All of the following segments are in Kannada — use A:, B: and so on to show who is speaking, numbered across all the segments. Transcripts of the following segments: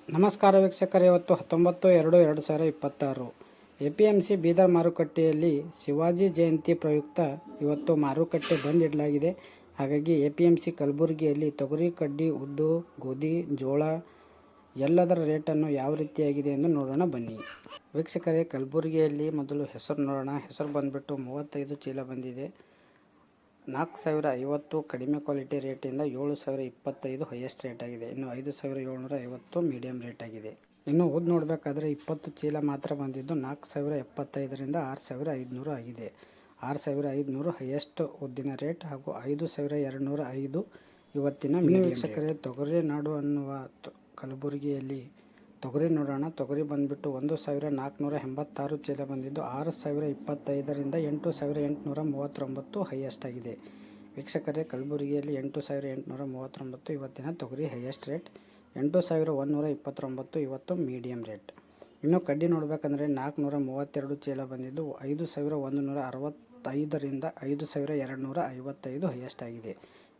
A: ನಮಸ್ಕಾರ ವೀಕ್ಷಕರೇ, ಇವತ್ತು 19/2/2026 APMC ಬೀದರ್ ಮಾರುಕಟ್ಟೆಯಲ್ಲಿ ಶಿವಾಜಿ ಜಯಂತಿ ಪ್ರಯುಕ್ತ ಇವತ್ತು ಮಾರುಕಟ್ಟೆ ಬಂದ್ ಇಡಲಾಗಿದೆ. ಹಾಗಾಗಿ APMC ಕಲಬುರಗಿಯಲ್ಲಿ ತೊಗರಿ, ಕಡ್ಡಿ, ಉದ್ದು, ಗೋಧಿ, ಜೋಳ ಎಲ್ಲದರ ರೇಟನ್ನು ಯಾವ ರೀತಿಯಾಗಿದೆ ಎಂದು ನೋಡೋಣ ಬನ್ನಿ. ವೀಕ್ಷಕರೇ, ಕಲಬುರಗಿಯಲ್ಲಿ ಮೊದಲು ಹೆಸರು ನೋಡೋಣ. ಹೆಸರು ಬಂದುಬಿಟ್ಟು 35 ಚೀಲ ಬಂದಿದೆ. 4050 ಕಡಿಮೆ ಕ್ವಾಲಿಟಿ ರೇಟಿಂದ 7025 ಹೈಯೆಸ್ಟ್ ರೇಟ್ ಆಗಿದೆ. ಇನ್ನು 5750 ಮೀಡಿಯಂ ರೇಟ್ ಆಗಿದೆ. ಇನ್ನು ಉದ್ದು ನೋಡಬೇಕಾದ್ರೆ 20 ಚೀಲ ಮಾತ್ರ ಬಂದಿದ್ದು 4075ರಿಂದ 6500 ಆಗಿದೆ. 6500 ಹೈಯೆಸ್ಟ್ ಉದ್ದಿನ ರೇಟ್ ಹಾಗೂ 5205 ಇವತ್ತಿನ ಮೀಡಿಯಂ. ವೀಕ್ಷಕರೇ, ತೊಗರಿ ನಾಡು ಅನ್ನುವ ಕಲಬುರಗಿಯಲ್ಲಿ ತೊಗರಿ ನೋಡೋಣ. ತೊಗರಿ ಬಂದುಬಿಟ್ಟು 1486 ಚೀಲ ಬಂದಿದ್ದು 6025ರಿಂದ 8839 ಹೈಯೆಸ್ಟ್ ಆಗಿದೆ. ವೀಕ್ಷಕರೇ, ಕಲಬುರಗಿಯಲ್ಲಿ 8839 ಇವತ್ತಿನ ತೊಗರಿ ಹೈಯೆಸ್ಟ್ ರೇಟ್. 8129 ಇವತ್ತು ಮೀಡಿಯಂ ರೇಟ್. ಇನ್ನು ಕಡ್ಡಿ ನೋಡಬೇಕಂದ್ರೆ 432 ಚೀಲ ಬಂದಿದ್ದು 5165ರಿಂದ 5255 ಹೈಯೆಸ್ಟ್ ಆಗಿದೆ.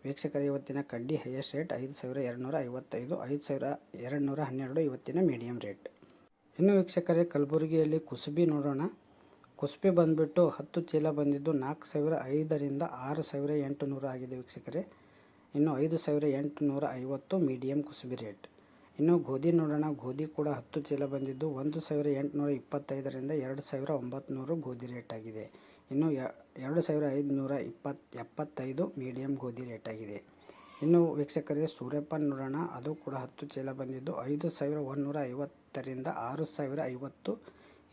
A: ವೀಕ್ಷಕರೇ, ಇವತ್ತಿನ ಕಡ್ಡಿ ಹೈಯೆಸ್ಟ್ ರೇಟ್ 5255, 5212 ಇವತ್ತಿನ ಮೀಡಿಯಂ ರೇಟ್. ಇನ್ನು ವೀಕ್ಷಕರೇ, ಕಲಬುರಗಿಯಲ್ಲಿ ಕುಸುಬಿ ನೋಡೋಣ. ಕುಸುಬಿ ಬಂದುಬಿಟ್ಟು 10 ಚೀಲ ಬಂದಿದ್ದು 4005ರಿಂದ 6800 ಆಗಿದೆ ವೀಕ್ಷಕರೇ. ಇನ್ನು 5850 ಮೀಡಿಯಂ ಕುಸುಬಿ ರೇಟ್. ಇನ್ನು ಗೋಧಿ ನೋಡೋಣ. ಗೋಧಿ ಕೂಡ 10 ಚೀಲ ಬಂದಿದ್ದು 1825ರಿಂದ 2900 ಗೋಧಿ ರೇಟ್ ಆಗಿದೆ. ಇನ್ನು 2575 ಮೀಡಿಯಂ ಗೋಧಿ ರೇಟ್ ಆಗಿದೆ. ಇನ್ನು ವೀಕ್ಷಕರೇ, ಸೂರ್ಯಪಾನ ನೋಡೋಣ. ಅದು ಕೂಡ 10 ಚೀಲ ಬಂದಿದ್ದು 5150ರಿಂದ 6050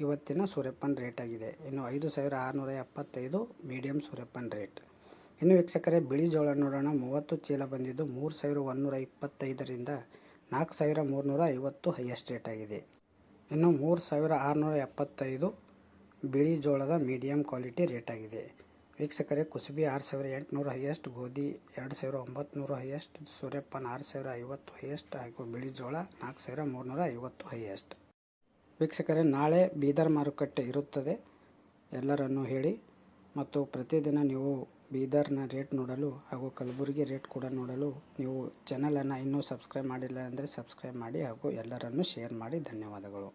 A: ಇವತ್ತಿನ ಸೂರ್ಯಪಾನ ರೇಟ್ ಆಗಿದೆ. ಇನ್ನು 5675 ಮೀಡಿಯಂ ಸೂರ್ಯಪಾನ ರೇಟ್. ಇನ್ನು ವೀಕ್ಷಕರೇ, ಬಿಳಿ ಜೋಳ ನೋಡೋಣ. 30 ಚೀಲ ಬಂದಿದ್ದು 3125ರಿಂದ 4350 ಹೈಯೆಸ್ಟ್ ರೇಟ್ ಆಗಿದೆ. ಇನ್ನು 3675 ಬಿಳಿ ಜೋಳದ ಮೀಡಿಯಂ ಕ್ವಾಲಿಟಿ ರೇಟ್ ಆಗಿದೆ. ವೀಕ್ಷಕರೇ, ಕುಸುಬಿ 6800 ಹೈಯೆಸ್ಟ್, ಗೋಧಿ 2900 ಹೈಯೆಸ್ಟ್, ಸೂರ್ಯಪಾನ 6050 ಹೈಯೆಸ್ಟ್ ಹಾಗೂ ಬಿಳಿ ಜೋಳ 4350 ಹೈಯೆಸ್ಟ್. ವೀಕ್ಷಕರೇ, ನಾಳೆ ಬೀದರ್ ಮಾರುಕಟ್ಟೆ ಇರುತ್ತದೆ ಎಲ್ಲರನ್ನು ಹೇಳಿ. ಮತ್ತು ಪ್ರತಿದಿನ ನೀವು ಬೀದರ್ನ ರೇಟ್ ನೋಡಲು ಹಾಗೂ ಕಲಬುರಗಿ ರೇಟ್ ಕೂಡ ನೋಡಲು ನೀವು ಚಾನಲನ್ನು ಇನ್ನೂ ಸಬ್ಸ್ಕ್ರೈಬ್ ಮಾಡಿಲ್ಲ ಅಂದರೆ ಸಬ್ಸ್ಕ್ರೈಬ್ ಮಾಡಿ ಹಾಗೂ ಎಲ್ಲರನ್ನು ಶೇರ್ ಮಾಡಿ. ಧನ್ಯವಾದಗಳು.